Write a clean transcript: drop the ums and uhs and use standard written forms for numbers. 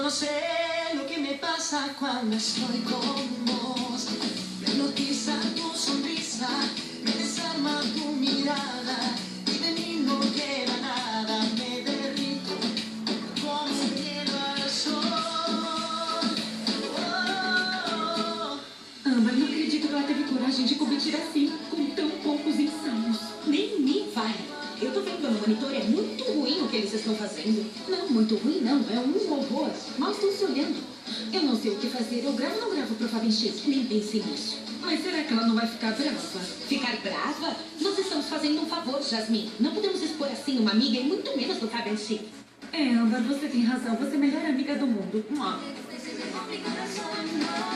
no sé lo que me pasa cuando estoy con vos. Me hipnotiza tu sonrisa, me desarma tu mirada y de mí no queda nada. Me derrito como un hielo al sol. Amber, não acredito que ela teve coragem de competir assim, com tão poucos ensaios. Nem me fale. Eu tô vendo no monitor, é muito ruim o que eles estão fazendo. Não, muito ruim não, é um horror. Mal estão se olhando. Eu não sei o que fazer, eu gravo ou não gravo pro Fábio X? Nem pensei nisso. Mas será que ela não vai ficar brava? Ficar brava? Nós estamos fazendo um favor, Jasmine. Não podemos expor assim uma amiga e muito menos do Fábio X. É, Amber, você tem razão, você é a melhor amiga do mundo. Mi corazón no